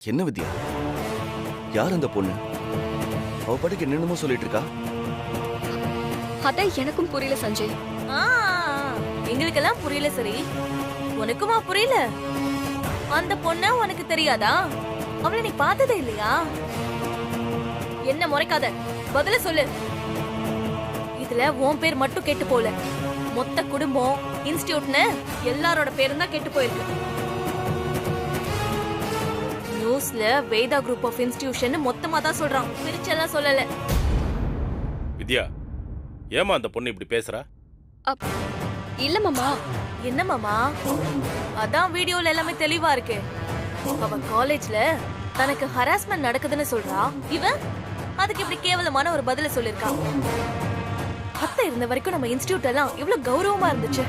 என்ன வித்யா, யார் அந்த பொண்ணு? அவ பாட்டுக்கு என்னென்னமோ சொல்லிட்டு இருக்கா. அதான் எனக்கும் புரியல சஞ்சய். எங்களுக்கெல்லாம் புரியல. சரி, உனக்குமா புரியல? அந்த பொண்ண உனக்கு தெரியாதா? அவளை நீ பார்த்ததே இல்லையா? என்ன முறைக்காத, பதில சொல்லு. இதுல உன் பேர் மட்டும் கேட்டு போல, மொத்த குடும்பம், இன்ஸ்டிடியூட்னு எல்லாரோட பேரும் தான் கேட்டு போயிருக்கு. நியூஸ்ல வேதா குரூப் ஆஃப் இன்ஸ்டிடியூஷன் மொத்தமா தான் சொல்றான், பிரிச்செல்லாம் சொல்லல. வித்யா, ஏமா அந்த பொண்ணு இப்படி பேசுறா? இல்ல மாமா. என்ன மாமா? அதான் வீடியோல எல்லாமே தெளிவா இருக்கு. அவ காலேஜ்ல தனக்கு ஹராஸ்மெண்ட் நடக்குதுன்னு சொல்றா. இவன் அதுக்கு இப்படி கேவலமான ஒரு பதில சொல்லிருக்கா. அத்தை இருந்த வரைக்கும் நம்ம இன்ஸ்டிடியூட் எல்லாம் இவ்வளவு கௌரவமா இருந்துச்சு.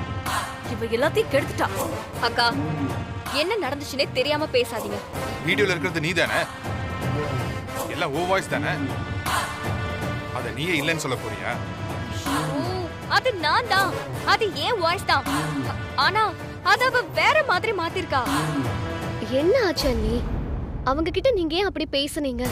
இவ எல்லாத்தையும் கெடுத்துட்டா. அக்கா, என்ன நடந்துச்சுன்னே தெரியாம பேசாதீங்க. வீடியோல இருக்கிறது நீ தானே? எல்லாம் ஓ வாய்ஸ் தானே? அத நீயே இல்லைன்னு சொல்ல போறியா? அது நான் தான். அது ஏன் வாய்ஸ் தான். ஆனா அத அவ வேற மாதிரி மாத்திருக்கா. என்ன ஆச்சு அண்ணி? அவங்க கிட்ட நீங்க ஏன் அப்படி பேசுனீங்க?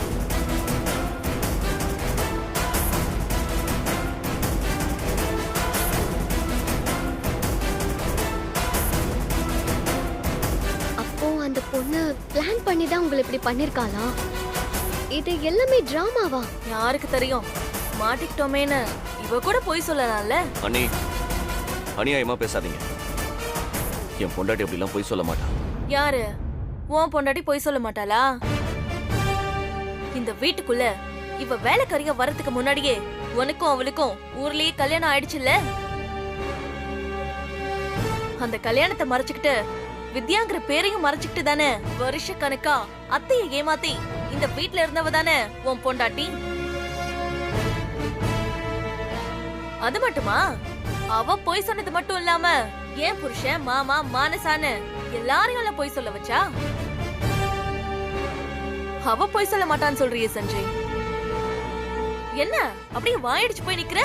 அப்போ அந்த பொண்ணு பிளான் பண்ணி தான் உங்களை இப்படி பண்ணிருக்காளா? இது எல்லாமே டிராமாவா? யாருக்கு தெரியும்? மாட்டிக்கிட்டோமேன்னு இவ கூட போய் சொல்லலாம்ல. அண்ணி, அநியாயமா பேசாதீங்க. என் பொண்டாட்டி அப்படிலாம் போய் சொல்ல மாட்டா. யாரு? உன் பொண்டாட்டி போய் சொல்ல மாட்டாளா? இந்த வீட்டுக்குள்ள இவ வேலைக்காரியா வர்றதுக்கு முன்னாடியே உனக்கும் அவளுக்கும் ஊர்லயே கல்யாணம் ஆயிடுச்சுல்ல? அந்த கல்யாணத்தை மறைச்சுக்கிட்டு வித்யாங்கிற பேரையும் மறைச்சுக்கிட்டு தானே வருஷ கணக்கா அத்தையை ஏமாத்தி இந்த வீட்ல இருந்தவ தானே உன் பொண்டாட்டி. அது மட்டுமா? அவ போய் சொன்னது மட்டும் இல்லாம ஏன் புருஷன், மாமா, மானசான்னு எல்லாரையும் போய் சொல்ல வச்சா? அவ போய் சொல்ல மாட்டான்னு சொல்றியே சஞ்சய். என்ன அப்படியே வாயடிச்சு போய் நிக்கிற?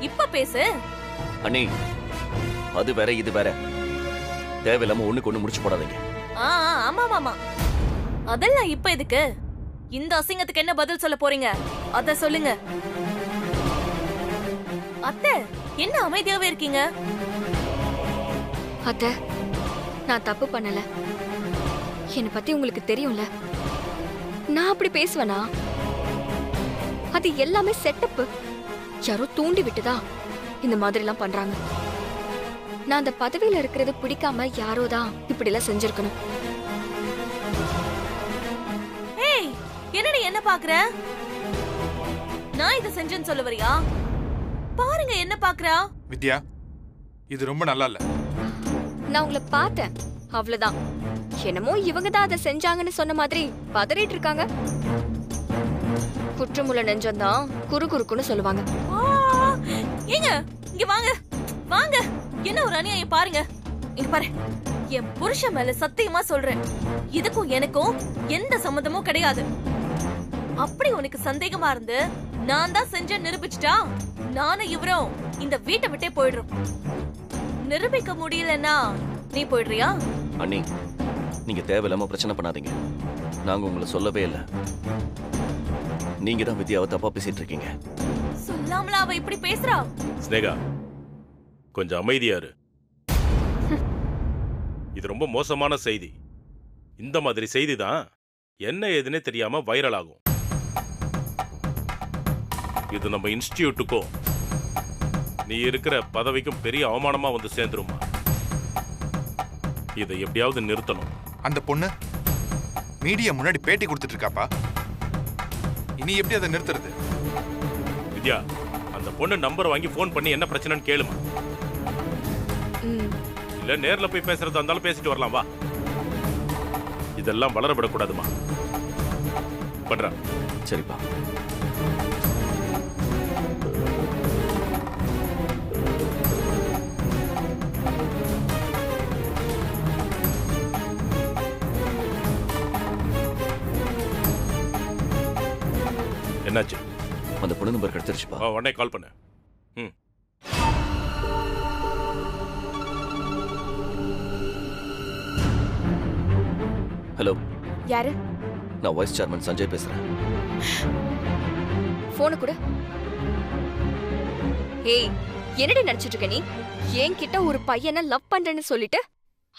இப்ப பேசு. அண்ணி, அது வேற இது வேற. தேவையில்லாம ஒண்ணுக்கு ஒண்ணு முடிச்சு போடாதீங்க. ஆமா மாமா, அதெல்லாம் இப்ப எதுக்கு? இந்த அசிங்கத்துக்கு என்ன பதில் சொல்ல போறீங்க அத சொல்லுங்க. அத்தை, என்ன அமைதியாவே இருக்கீங்க? அத்தை, நான் தப்பு பண்ணல. என்னை பத்தி உங்களுக்கு தெரியும்ல. நான் அப்படி பேசுவேனா? அது எல்லாமே செட்டப். யாரோ தூண்டி விட்டுதா இந்த மாதிரி எல்லாம் பண்றாங்க. நான் அந்த பதவியில இருக்கிறது பிடிக்காம யாரோதான் இப்படி எல்லாம் செஞ்சிருக்கணும். ஏய், என்னடி என்ன பாக்குற? நான் இத செஞ்சேன்னு சொல்ல வரியா? பாருங்க என்ன பாக்குறா. வித்யா, இது ரொம்ப நல்லா இல்ல. நான் உங்களை பார்த்தேன், அவ்வளவுதான். என்னமோ இவங்க தான் அதை செஞ்சாங்கன்னு சொன்ன மாதிரி பதறிட்டு இருக்காங்க. குற்றமுள்ள நெஞ்சம்தான் குறுகுறுக்குன்னு சொல்லுவாங்க. ஏங்க இங்க வாங்க வாங்க. என்ன ஒரு அநியாயம் பாருங்க. இங்க பாரு, என் புருஷன் மேல சத்தியமா சொல்றேன், இதுக்கும் எனக்கும் எந்த சம்மந்தமும் கிடையாது. அப்படி உனக்கு சந்தேகமா இருந்து நான் தான் செஞ்ச நிரூபிச்சுட்டா நானும் இவரும் இந்த வீட்டை விட்டே போயிடுறோம். நிரூபிக்க முடியலன்னா நீ போயிடுறியா? அண்ணி, நீங்க தேவையில்லாம பிரச்சனை பண்ணாதீங்க. நாங்க உங்களை சொல்லவே இல்லை. நீங்க தான் வித்யாவை தப்பா பேசிட்டு இருக்கீங்க. சொல்லாமல அவ இப்படி பேசுறா. ஸ்னேகா, கொஞ்சம் அமைதியா இரு. இது ரொம்ப மோசமான செய்தி. இந்த மாதிரி செய்தி தான் என்ன ஏதுன்னே தெரியாம வைரல் ஆகும். இது நம்ம இன்ஸ்டிடியூட்டுக்கும் நீ இருக்கிற பதவிக்கும் பெரிய அவமானமா வந்து சேர்ந்துருமா. இதை எப்படியாவது நிறுத்தணும். அந்த பொண்ணு மீடியா முன்னாடி பேட்டி கொடுத்துட்டு இருக்காப்பா. இனி எப்படி அதை நிறுத்துறது? வித்யா, அந்த பொண்ணு நம்பர் வாங்கி போன் பண்ணி என்ன பிரச்சனைன்னு கேளுமா. இல்ல நேர்ல போய் பேசுறதா இருந்தாலும் பேசிட்டு வரலாம். வா, இதெல்லாம் வளரப்படக்கூடாதுமா. பண்றா. சரிப்பா. என்னாச்சு? அந்த பொண்ணு நம்பர் கிடைச்சிருச்சுப்பா. உடனே கால் பண்ணு. ஹலோ, யாரு? நான் வைஸ் சேர்மன் சஞ்சய் பேசுறேன். போன கூட. ஏய், என்னடி நினைச்சிட்டு இருக்க நீ? என்கிட்ட ஒரு பையனை லவ் பண்றேன்னு சொல்லிட்டு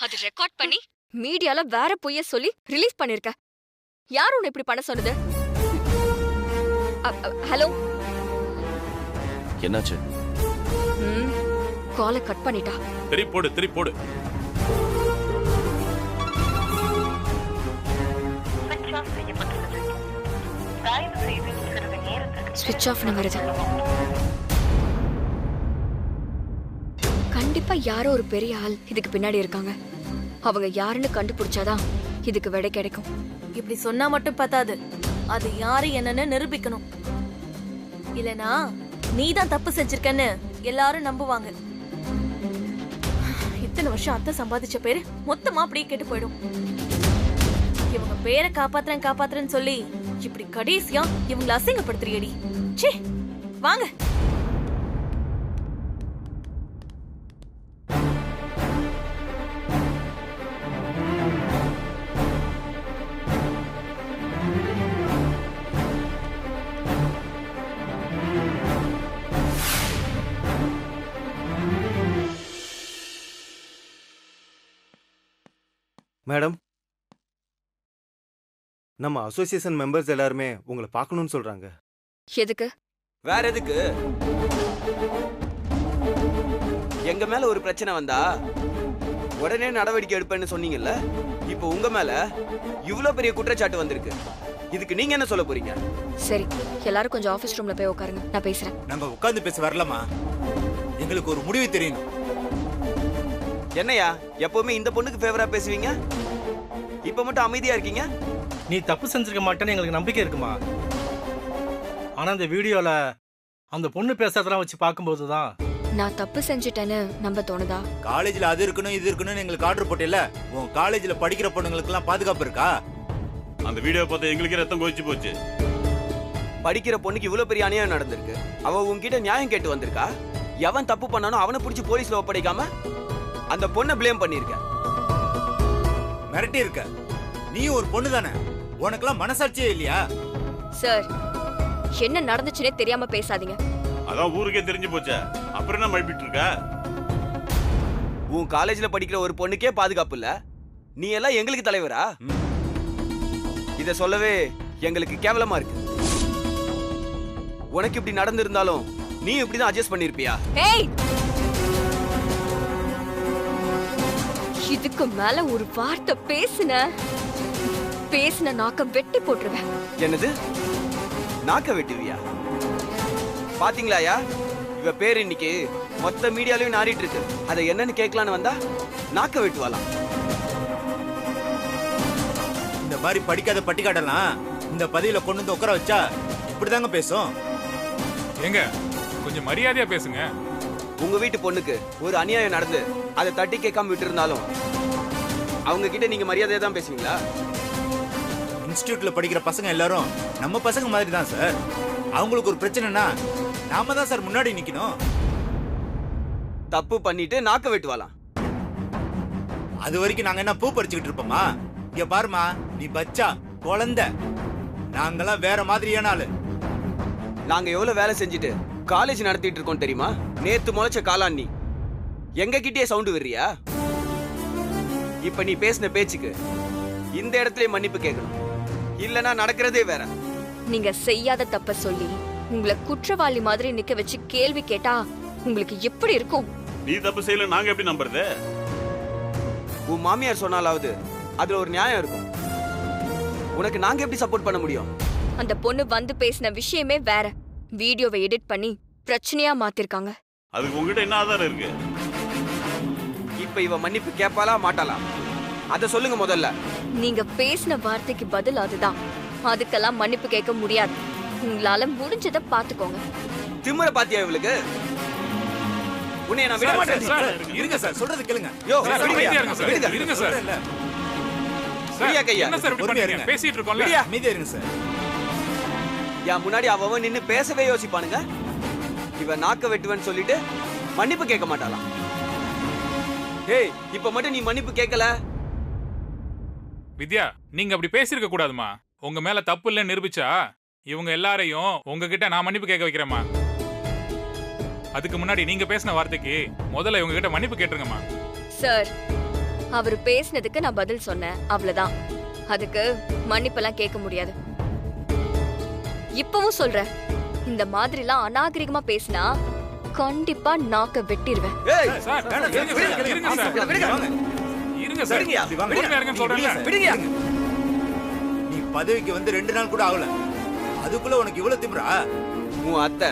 அது ரெக்கார்ட் பண்ணி மீடியால வேற பொய்ய சொல்லி ரிலீஸ் பண்ணிருக்க. யார் உன்னை இப்படி பண்ண சொன்னது? ஹலோ, என்னாச்சு? காலை கட் பண்ணிட்டா. திருப்பி போடு. ஸ்விட்ச் ஆஃப் வருது. கண்டிப்பா யாரோ ஒரு பெரிய ஆள் இதுக்கு பின்னாடி இருக்காங்க. அவங்க யாருன்னு கண்டுபிடிச்சாதான் இதுக்கு விடை கிடைக்கும். இப்படி சொன்னா மட்டும் பத்தாது, அது யாரு என்னன்னு நிரூபிக்கணும். இல்லனா நீதான் தப்பு செஞ்சிருக்கன்னு எல்லாரும் நம்புவாங்க. இத்தனை வருஷம் அத்தை சம்பாதிச்ச பேரு மொத்தமா அப்படியே கெட்டு போயிடும். இவங்க பேரை காப்பாத்துறேன்னு சொல்லி இப்படி கடைசியா இவங்களை அசிங்கப்படுத்துறியடி. ச்சே, வாங்க. மேடம், நம்ம அசோசியேஷன் மெம்பர்ஸ் எல்லாருமே உங்களை பார்க்கணும்னு சொல்றாங்க. எதுக்கு? வேற எதுக்கு? எங்க மேல ஒரு பிரச்சனை வந்தா உடனே நடவடிக்கை எடுப்பேன்னு சொன்னீங்கல்ல, இப்போ உங்க மேல இவ்ளோ பெரிய குற்றச்சாட்டு வந்திருக்கு. இதுக்கு நீங்க என்ன சொல்ல போறீங்க? சரி, எல்லாரும் கொஞ்சம் ஆபீஸ் ரூம்ல போய் உட்காருங்க, நான் பேசுறேன். நாங்க உட்கார்ந்து பேச வரலாமா? எங்களுக்கு ஒரு முடிவு தெரியணும். என்னையா எப்பவுமே இந்த பொண்ணுக்கு ஃபேவரா பேசுவீங்க, இப்ப மட்டும் அமைதியா இருக்கீங்க? நீ தப்பு செஞ்சிருக்க மாட்டேன்னு எங்களுக்கு நம்பிக்கை இருக்குமா? ஆனா இந்த வீடியோல அந்த பொண்ணு பேசுறதெல்லாம் வச்சு பார்க்கும்போதுதான் நான் தப்பு செஞ்சுட்டேன்னு நம்ப தோணுதா? காலேஜ்ல அது இருக்கணும் இது இருக்கணும்னு எங்களுக்கு ஆர்டர் போட்டேல. உன் காலேஜ்ல படிக்கிற பொண்ணுங்களுக்கு எல்லாம் பாதுகாப்பு இருக்கா? அந்த வீடியோ பார்த்து எங்களுக்கு ரத்தம் கொதிச்சு போச்சு. படிக்கிற பொண்ணுக்கு இவ்வளவு பெரிய அநியாயம் நடந்திருக்கு. அவ உன்கிட்ட நியாயம் கேட்டு வந்திருக்கா. எவன் தப்பு பண்ணானோ அவனை பிடிச்சி போலீஸ்ல ஒப்படைக்காம அந்த பொண்ணை ப்ளேம் பண்ணிருக்க, மிரட்டி இருக்க. நீயும் ஒரு பொண்ணு தானே, உனக்கெல்லாம் மனசாட்சியே இல்லையா? சார், என்ன நடந்துச்சுனே தெரியாம பேசாதீங்க. அதான் ஊருக்கே தெரிஞ்சு போச்சே, அப்புறம் என்ன மழுப்பிட்டு இருக்க? உன் காலேஜ்ல படிக்கிற ஒரு பொண்ணுக்கே பாதுகாப்பு இல்ல, நீ எல்லாம் எங்களுக்கு தலைவரா? இத சொல்லவே எங்களுக்கு கேவலமா இருக்கு. உனக்கு இப்படி நடந்திருந்தாலும் நீ இப்படிதான் அட்ஜஸ்ட் பண்ணிருப்பியா? ஏய், இதுக்கு மேல ஒரு வார்த்தை பேசுன நாக்க வெட்டி போட்டுருவேன். என்னது? நாக்க வெட்டுவியா? பாத்தீங்களாயா, இவ பேர் இன்னைக்கு மொத்த மீடியாலயும் நாறிட்டு இருக்கு. அதை என்னன்னு கேட்கலான்னு வந்தா நாக்க வெட்டுவாலாம். இந்த மாதிரி படிக்காத பட்டிக்காடெல்லாம் இந்த பதவியில கொண்டு வந்து உட்கார வச்சா இப்படிதாங்க பேசும். எங்க கொஞ்சம் மரியாதையா பேசுங்க. உங்க வீட்டு பொண்ணுக்கு ஒரு அநியாயம் நடந்து அதை தட்டி கேட்காம விட்டு இருந்தாலும் அவங்க கிட்ட நீங்க மரியாதையா தான் பேசுவீங்களா? இன்ஸ்டிடியூட்ல படிக்கிற பசங்க எல்லாரும் நம்ம பசங்க மாதிரி தான் சார். அவங்களுக்கு ஒரு பிரச்சனைனா நாம தான் சார் முன்னாடி நிக்கணும். தப்பு பண்ணிட்டு நாக்க வெட்டுவாலாம். அது வரைக்கும் நாங்க என்ன பூ பறிச்சுக்கிட்டு இருப்போமா? இங்க பாருமா, நீ பச்சா குழந்தை, நாங்கெல்லாம் வேற மாதிரியான ஆளு. நாங்க எவ்வளவு வேலை செஞ்சுட்டு காலேஜ் நடத்திட்டு இருக்கோம் தெரியுமா? நேத்து முளைச்ச காளான் நீ எங்க கிட்டே சவுண்ட் விடுறியா? இப்ப நீ பேசின பேச்சுக்கு இந்த இடத்துல மன்னிப்பு கேட்கணும், இல்லனா நடக்கிறதே வேற. நீங்க செய்யாத தப்ப சொல்லி உங்களை குற்றவாளி மாதிரி நிக்க வச்சு கேள்வி கேட்டா உங்களுக்கு எப்படி இருக்கும்? நீ தப்பு செய்யல, நாங்க எப்படி நம்புறது? உன் மாமியார் சொன்னாலாவது அதுல ஒரு நியாயம் இருக்கும். உனக்கு நாங்க எப்படி சப்போர்ட் பண்ண முடியும்? அந்த பொண்ணு வந்து பேசின விஷயமே வேற. வீடியோவை எடிட் பண்ணி பிரச்சனையா மாத்திருக்காங்க. அதுக்கு உங்ககிட்ட என்ன ஆதாரம் இருக்கு? இப்ப இவ மன்னிப்பு கேட்பாளா மாட்டாளா அத சொல்லுங்க முதல்ல. நீங்க பேசின வார்த்தைக்கு பதில் அதுதான். அதுக்கெல்லாம் மன்னிப்பு கேட்க முடியாது. உங்களால முடிஞ்சதை பாத்துக்கோங்க. திமிர பாத்தியா இவளுக்கு? உன்னை நான் விட மாட்டேன். இருங்க சார், சொல்றது கேளுங்க. யோ, இருங்க சார். சரியா கையா? என்ன சார் இப்படி பண்றீங்க? பேசிட்டு இருக்கோம்ல. அமைதியா இருங்க சார். யா முன்னாடி அவன் நின்னு பேசவே யோசிப்பானுங்க. இவ நாக்க வெட்டுவன்னு சொல்லிட்டு மன்னிப்பு கேட்க மாட்டாளாம். ஏய், இப்ப மட்டும் நீ மன்னிப்பு கேட்கல. வித்யா, நீங்க அப்படி பேசிருக்க கூடாதுமா. உங்க மேல தப்பு இல்லைன்னு நிரூபிச்சா இவங்க எல்லாரையும் உங்ககிட்ட நான் மன்னிப்பு கேட்க வைக்கிறேம்மா. அதுக்கு முன்னாடி நீங்க பேசின வார்த்தைக்கு முதல்ல இவங்க கிட்ட மன்னிப்பு கேட்டுருங்கம்மா. சார், அவர் பேசினதுக்கு நான் பதில் சொன்னேன், அவ்வளவுதான். அதுக்கு மன்னிப்பெல்லாம் கேட்க முடியாது. இப்பவும் சொல்றேன், இந்த மாதிரிலாம் அநாகரிகமா பேசினா கண்டிப்பா நாக்க வெட்டிடுவேன். ஏய் சார், இருங்க சார். இருங்க சார். பொறுமையா இருங்கன்னு சொல்றேன்ல. நீ பதவிக்கு வந்து 2 நாள் கூட ஆகல, அதுக்குள்ள உனக்கு இவ்வளவு திமிரா? உன் அத்தை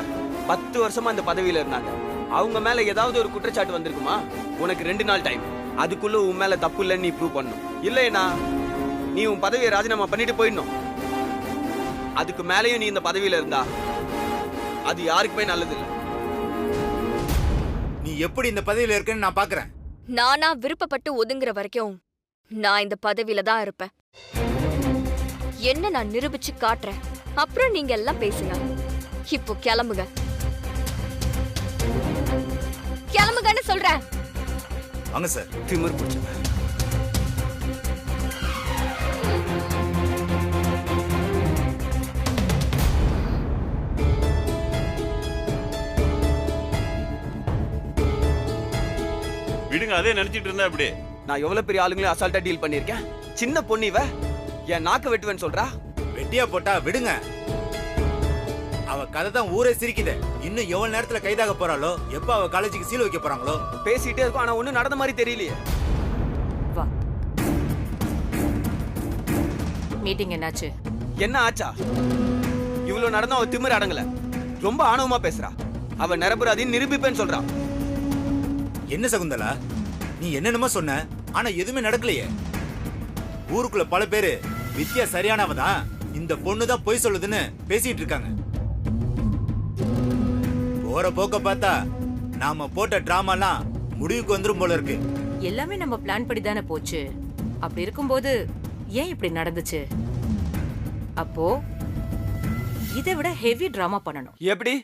10 வருஷமா அந்த பதவியில இருந்தாங்க. அவங்க மேல ஏதாவது ஒரு குற்றச்சாட்டு வந்திருக்குமா? உனக்கு 2 நாள் டைம். அதுக்குள்ள உன் மேல தப்பு இல்லைன்னு நீ ப்ரூவ் பண்ணணும். இல்லைனா நீ உன் பதவியை ராஜினாமா பண்ணிட்டு போயிடணும். அதுக்கு மேலேயும் நீ இந்த பதவியில இருந்தா அது யாருக்குமே நல்லது இல்லை. நீ எப்படி இந்த பதவியில இருக்கன்னு நான் பாக்குறேன். நானா விருப்பப்பட்டு ஒதுங்குற வரைக்கும் நான் இந்த பதவியில தான் இருப்பேன். என்ன நான் நிரூபிச்சு காட்டுறேன், அப்புறம் நீங்க எல்லாம் பேசுங்க. இப்போ கிளம்புங்க, கிளம்புங்கன்னு சொல்றேன். வாங்க சார். திமிர் பிடிச்சவன். விடுங்க, அதே நினைச்சிட்டு இருந்தா அப்படி. நான் எவ்வளவு பெரிய ஆளுங்களையும் அசால்ட்டா டீல் பண்ணிருக்கேன். சின்ன பொண்ணு இவ என் நாக்க வெட்டுவேன்னு சொல்றா. வெட்டியா போட்டா விடுங்க. அவ கதை தான் ஊரே சிரிக்குது. இன்னும் எவ்வளவு நேரத்துல கைதாக போறாளோ, எப்ப அவ காலேஜுக்கு சீல் வைக்க போறாங்களோ. பேசிட்டே இருக்கும், ஆனா ஒண்ணும் நடந்த மாதிரி தெரியலையே. வா. மீட்டிங் என்னாச்சு? என்ன ஆச்சா? இவ்வளவு நடந்தா அவ திமிர் அடங்கல. ரொம்ப ஆணவமா பேசுறா. அவ நிரபராதின்னு நிரூபிப்பேன்னு சொல்றா. என்ன சகுந்தலா, நீ என்னென்னமோ சொன்ன, ஆனா எதுவுமே நடக்கலையே. ஊருக்குள்ள பல பேரு வித்யா சரியானவதான், இந்த பொண்ணு தான் பொய் சொல்லுதுன்னு பேசிட்டு இருக்காங்க. போற போக்க பார்த்தா நாம போட்ட டிராமாலாம் முடிவுக்கு வந்துரும் போல இருக்கு. எல்லாமே நம்ம பிளான் படி தானே போச்சு. அப்படி இருக்கும்போது ஏன் இப்படி நடந்துச்சு? அப்போ இதை விட ஹெவி டிராமா பண்ணணும். எப்படி?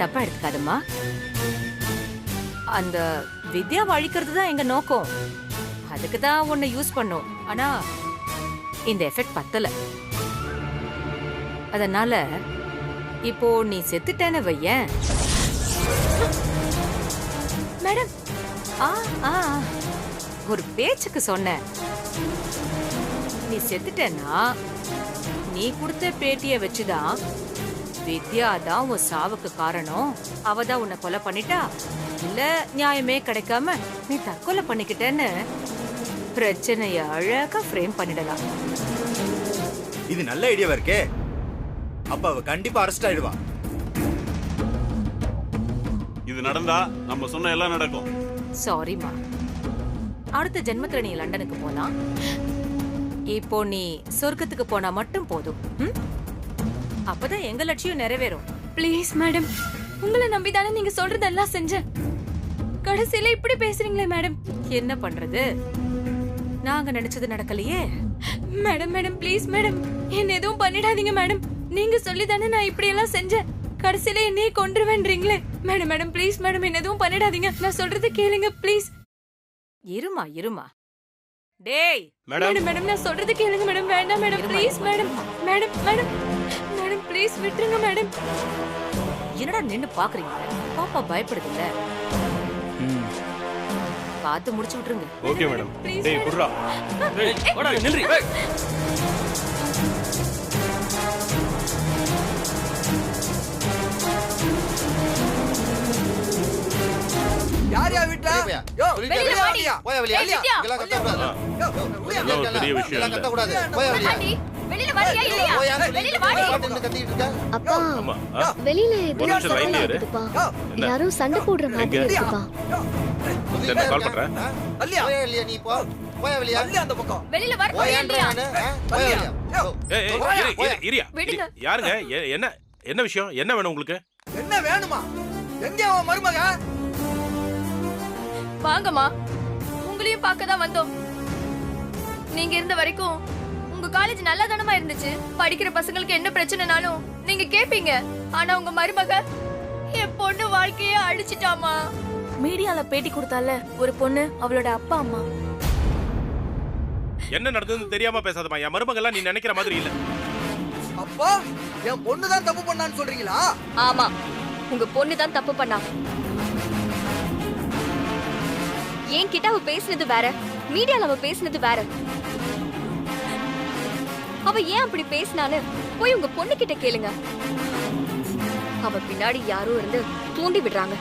தப்பா எடுத்துக்காதம்மா. அந்த வித்யாவை அழிக்கிறது தான் எங்க நோக்கம். அதுக்கு தான் உன்னை யூஸ் பண்ணோம். ஆனா இந்த எஃபெக்ட் பத்தல. அதனால இப்போ நீ செத்துட்டேன்னு வையேன். மேடம், ஒரு பேச்சுக்கு சொன்ன. நீ செத்துட்டேன்னா நீ கொடுத்த பேட்டிய வச்சுதான் வித்யா தான் உன் சாவுக்கு காரணம், அவ தான் உன்னை கொலை பண்ணிட்டா, இல்ல நியாயமே கிடைக்காம நீ தற்கொலை பண்ணிக்கிட்டேன்னு பிரச்சனைய அழகா ஃப்ரேம் பண்ணிடலாம். இது நல்ல ஐடியாவா இருக்கே. அப்ப அவ கண்டிப்பா அரெஸ்ட் ஆயிடுவா. இது நடந்தா நம்ம சொன்ன எல்லாம் நடக்கும். சாரிமா. அடுத்த ஜென்மத்துல நீ லண்டனுக்கு போலாம். இப்போ நீ சொர்க்கத்துக்கு போனா மட்டும் போதும். அப்பதான் எங்க லட்சியம் நிறைவேறும். ப்ளீஸ் மேடம், உங்களை நம்பிதானே நீங்க சொல்றதெல்லாம் செஞ்சேன். கடைசியில இப்படி பேசுறீங்களே மேடம். என்ன பண்றது, நாங்க நினைச்சது நடக்கலையே. மேடம் மேடம் ப்ளீஸ் மேடம், என்ன எதுவும் பண்ணிடாதீங்க மேடம். நீங்க சொல்லிதானே நான் இப்படி எல்லாம் செஞ்சேன். கடைசியில என்னையே கொன்றுவேன்றீங்களே. மேடம் மேடம் ப்ளீஸ் மேடம், என்ன எதுவும் பண்ணிடாதீங்க. நான் சொல்றது கேளுங்க ப்ளீஸ். இருமா. டேய் மேடம் மேடம், நான் சொல்றது கேளுங்க மேடம். வேண்டாம் madam please madam. Madam madam madam please விட்டுருங்க மேடம். என்னடா நின்னு பாக்குறீங்க? பாப்பா பயப்படுது இல்ல, பார்த்து முடிச்சு விட்டுருங்க. Okay madam. டேய் குர்ரா, டேய் வாடா நில்றி. யாரியா வீட்ல? யோ வெளிய வாடியா. போய் வெளிய. இதெல்லாம் கத்த கூடாது. இதெல்லாம் ஒரு பெரிய விஷயம் இல்ல. கத்த கூடாது. போய் வெளிய. வெளியில வாடியா இல்லையா? வெளியில வாடி. கத்திட்டு இருக்க. அப்பா, ஆமா. வெளியில ஒரு நிமிஷம் லைன்ல இரு. யாரும் சண்டை போடுற மாதிரி இருக்குப்பா. சரி நான் கால் பண்றேன். அல்லியா. போய் வெளிய நீ போ. போய் வெளிய. அல்லியா அந்த பக்கம். வெளியில வரணும் இல்லையா? போய் வெளிய. ஏய் இரியா. யாருங்க? என்ன விஷயம்? என்ன வேணும் உங்களுக்கு? என்ன வேணுமா? எங்க அவன் மருமக? வாங்கம்மா, உங்களையும் பார்க்க தான் வந்தோம். நீங்க இருந்த வரைக்கும் உங்க உங்க காலேஜ் நல்லா தானமா இருந்துச்சு. படிக்கிற பசங்களுக்கு என்ன பிரச்சனைனாலும் நீங்க கேப்பீங்க. ஆனா உங்க மருமக என் பொண்ணு வாழ்க்கையே அழிச்சிட்டாமா. மீடியால பேட்டி கொடுத்தால ஒரு பொண்ணு, அவளோட அப்பா அம்மா. என்ன நடந்ததுன்னு தெரியாம பேசாதமா. என் மருமகெல்லாம் நீ நினைக்கிற மாதிரி இல்ல. அப்பா என் பொண்ணு தான் தப்பு பண்ணான்னு சொல்றீங்களா? ஆமா, உங்க பொண்ணு தான் தப்பு பண்ணா. என்கிட்ட அவ பேசுனது வேற, மீடியால அவ பேசுனது வேற. அவ ஏன் அப்படி பேசினான்னு போய் உங்க பொண்ணு கிட்ட கேளுங்க. அவ பின்னாடி யாரோ இருந்து தூண்டி விடுறாங்க.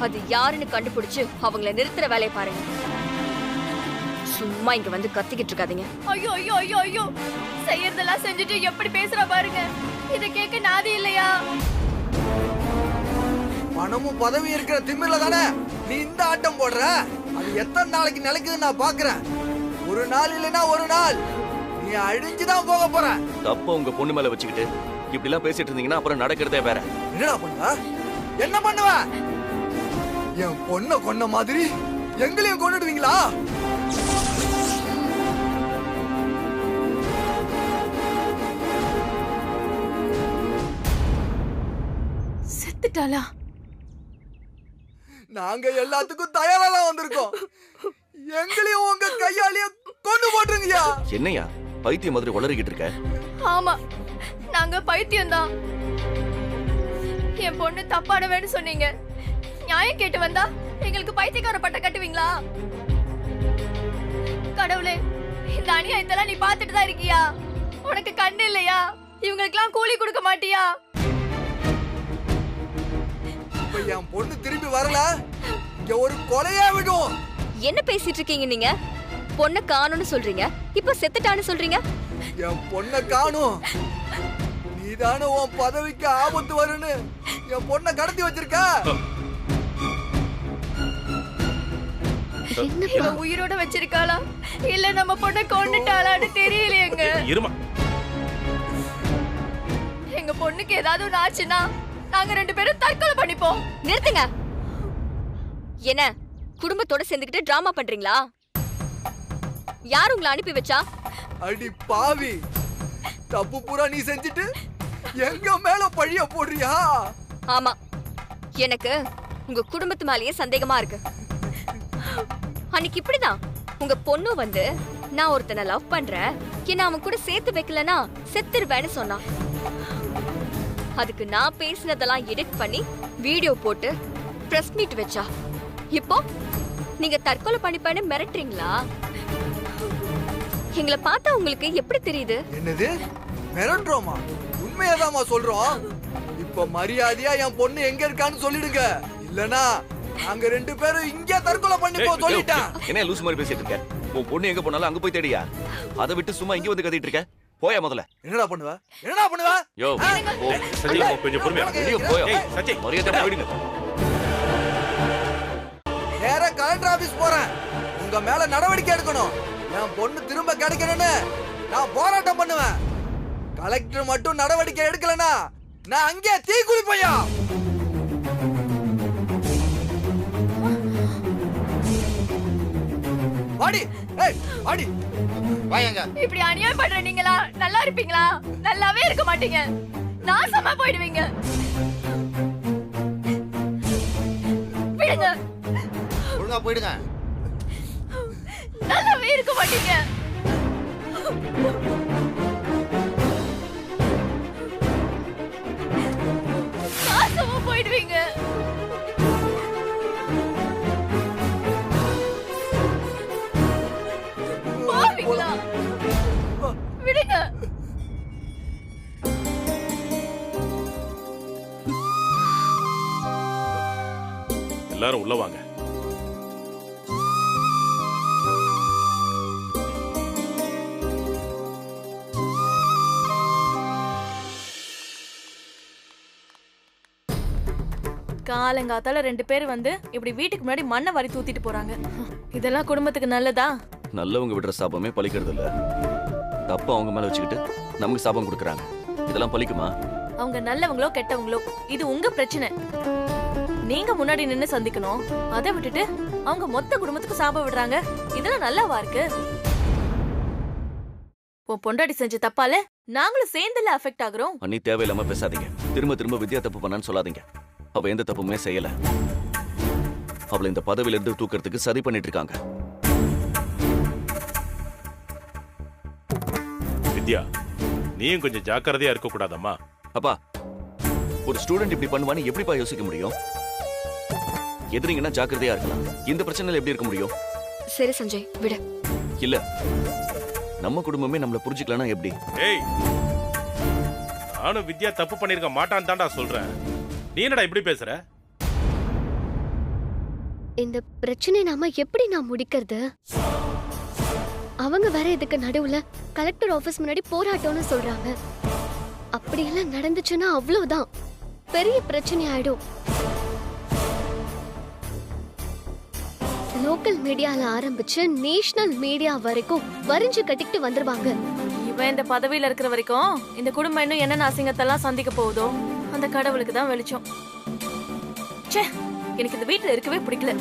அது யாருன்னு கண்டுபிடிச்சு அவங்கள நிறுத்துற வேலையை பாருங்க. சும்மா இங்க வந்து கத்திக்கிட்டு இருக்காதீங்க. ஐயோ ஐயோ ஐயோ ஐயோ, செய்யறதெல்லாம் செஞ்சுட்டு எப்படி பேசுறா பாருங்க. இத கேட்க நாதி இல்லையா? பணமும் பதவி இருக்கிற திமிர்ல தானே நீ இந்த ஆட்டம் போடுற. அது எத்தனை நாளைக்கு நிலைக்குதுன்னு நான் பாக்குறேன். ஒரு நாள் இல்லைன்னா ஒரு நாள் நீ அழிஞ்சுதான் போக போற. தப்ப உங்க பொண்ணு மேல வச்சுக்கிட்டு இப்படி எல்லாம் பேசிட்டு இருந்தீங்கன்னா அப்புறம் நடக்கிறதே வேற. என்னடா பண்ணுவ? என்ன பண்ணுவ? என் பொண்ண கொன்ன மாதிரி எங்களையும் கொன்னுடுவீங்களா? செத்துட்டாளா? நாங்க எல்லாத்துக்கும் தயாரா தான் வந்திருக்கோம். எங்களையும் உங்க கையாலேயே கொண்டு போட்டுருங்கயா. என்னையா பைத்தியம் மாதிரி உளறிக்கிட்டு இருக்க? ஆமா, நாங்க பைத்தியம்தான். என் பொண்ணு தப்பானவேன்னு சொன்னீங்க. நியாயம் கேட்டு வந்தா எங்களுக்கு பைத்தியக்கார பட்டம் கட்டுவீங்களா? கடவுளே, இந்த அநியாயத்தெல்லாம் நீ பாத்துட்டு தான் இருக்கியா? உனக்கு கண்ணு இல்லையா? இவங்களுக்கெல்லாம் கூலி கொடுக்க மாட்டியா? இப்ப என் பொண்ணு திரும்பி வரல, இங்க ஒரு கொலையா விடும். என்ன பேசிட்டு இருக்கீங்க நீங்க? பொண்ண காணும்னு சொல்றீங்க, இப்ப செத்துட்டான்னு சொல்றீங்க. என் பொண்ண காணும். நீதானே உன் பதவிக்கு ஆபத்து வருன்னு என் பொண்ண கடத்தி வச்சிருக்க. இவ உயிரோட வச்சிருக்காளா இல்ல நம்ம பொண்ண கொன்னுட்டாளான்னு தெரியலையேங்க. இருமா, எங்க பொண்ணுக்கு ஏதாவது ஒண்ணு ஆச்சுன்னா நாங்க 2 பேரும் தற்கொலை பண்ணிப்போம். நிறுத்துங்க. என்ன குடும்பத்தோட சேர்ந்துக்கிட்டு டிராமா பண்றீங்களா? யார் உங்களை அனுப்பி வச்சா? அடி பாவி, தப்பு பூரா நீ செஞ்சுட்டு எங்க மேல பழிய போடுறியா? ஆமா, எனக்கு உங்க குடும்பத்து மேலேயே சந்தேகமா இருக்கு. அன்னைக்கு இப்படிதான் உங்க பொண்ணு வந்து நான் ஒருத்தனை லவ் பண்றேன், என்ன அவன் கூட சேர்த்து வைக்கலனா செத்துருவேன்னு சொன்னான். அதுக்கு நான் பேசினதெல்லாம் எடிட் பண்ணி வீடியோ போட்டு பிரஸ் மீட் வச்சா. இப்போ நீங்க தற்கொலை பண்ணிப்பேன்னு மிரட்டுறீங்களா? எங்களை பார்த்தா உங்களுக்கு எப்படி தெரியுது? என்னது மிரட்டுறோமா? உண்மையாதாமா சொல்றோம். இப்ப மரியாதையா என் பொண்ணு எங்க இருக்கான்னு சொல்லிடுங்க, இல்லனா நாங்க 2 பேரும் இங்கே தற்கொலை பண்ணிப்போ சொல்லிட்டேன். என்ன லூஸ் மாதிரி பேசிட்டு இருக்க? உன் பொண்ணு எங்க போனாலும் அங்க போய் தேடியா? அதை விட்டு சும்மா இங்க வந்து கத்திட்டு இருக்க? போயா முதல்ல. என்னடா பண்ணுவ? என்னடா பண்ணுவ? யோ சச்சி கொஞ்சம் பொறுமையா வெளிய போயா. ஏய் சச்சி மரியாதை போயிடுங்க. நேரா கலெக்டர் ஆபீஸ் போறேன். உங்க மேல நடவடிக்கை எடுக்கணும். என் பொண்ணு திரும்ப கிடைக்கணும்னு நான் போராட்டம் பண்ணுவேன். கலெக்டர் மட்டும் நடவடிக்கை எடுக்கலனா நான் அங்கே தீ குளிப்பையா. வாடி, ஏய் வாடி. வாயங்க. இப்படி அநியாயம் பண்ற நீங்களா நல்லா இருப்பீங்களா? நல்லாவே இருக்க மாட்டீங்க. நாசமா போயிடுவீங்க. விடுங்க. ஒழுங்கா போயிடுங்க. நல்லாவே இருக்க மாட்டீங்க. நாசமா போயிடுவீங்க. போவீங்களா? விடுங்க. எல்லாரும் உள்ள வாங்க. காலங்காத்தால 2 பேர் வந்து இப்படி வீட்டுக்கு முன்னாடி மண்ணை வாரி தூத்திட்டு போறாங்க. இதெல்லாம் குடும்பத்துக்கு நல்லதா? நல்லவங்க விடுற சாபமே பலிக்கிறது இல்ல. தப்ப அவங்க மேல வச்சுக்கிட்டு நமக்கு சாபம் கொடுக்கறாங்க. இதெல்லாம் பலிக்குமா? அவங்க நல்லவங்களோ கெட்டவங்களோ இது உங்க பிரச்சனை. நீங்க முன்னாடி நின்னு சந்திக்கணும். அதை விட்டுட்டு அவங்க மொத்த குடும்பத்துக்கு சாபம் விடுறாங்க. இதெல்லாம் நல்லாவா இருக்கு? உன் பொண்டாட்டி செஞ்ச தப்பால நாங்களும் சேர்ந்துல அஃபெக்ட் ஆகுறோம். அண்ணி தேவையில்லாம பேசாதீங்க. திரும்ப திரும்ப வித்யா தப்பு பண்ணான்னு சொல்லாதீங்க. அவ எந்த தப்புமே செய்யல. அவளை இந்த பதவியில இருந்து தூக்கிறதுக்கு சதி பண்ணிட்டு இருக்காங்க. வித்யா, நீயும் கொஞ்சம் ஜாக்கிரதையா இருக்க கூடாதம்மா. அப்பா, ஒரு ஸ்டூடெண்ட் இப்படி பண்ணுவான்னு எப்படிப்பா யோசிக்க முடியும்? எதிரிங்கன்னா ஜாக்கிரதையா இருக்கலாம். இந்த பிரச்சனையில எப்படி இருக்க முடியும்? சரி சஞ்சய், விடு. இல்ல, நம்ம குடும்பமே நம்மள புரிஞ்சுக்கலனா எப்படி? ஏய், நானும் வித்யா தப்பு பண்ணிருக்க மாட்டான்னு தான்டா சொல்றேன். நீ என்னடா இப்படி பேசுற? இந்த பிரச்சனை நாம எப்படி நான் முடிக்கிறது? அவங்க வேற இதுக்கு நடுவுல கலெக்டர் ஆபீஸ் முன்னாடி போராட்டம்னு சொல்றாங்க. அப்படியெல்லாம் நடந்துச்சுன்னா அவ்வளவுதான், பெரிய பிரச்சனை ஆயிடும். லோக்கல் மீடியால ஆரம்பிச்சு நேஷனல் மீடியா வரைக்கும் வரிஞ்சு கட்டிக்கிட்டு வந்துருவாங்க. இவன் இந்த பதவியில இருக்கிற வரைக்கும் இந்த குடும்பம் இன்னும் என்னென்ன அசிங்கத்தெல்லாம் சந்திக்க போகுதோ அந்த கடவுளுக்கு தான் வெளிச்சம். ச்சே, எனக்கு இந்த வீட்டுல இருக்கவே பிடிக்கல.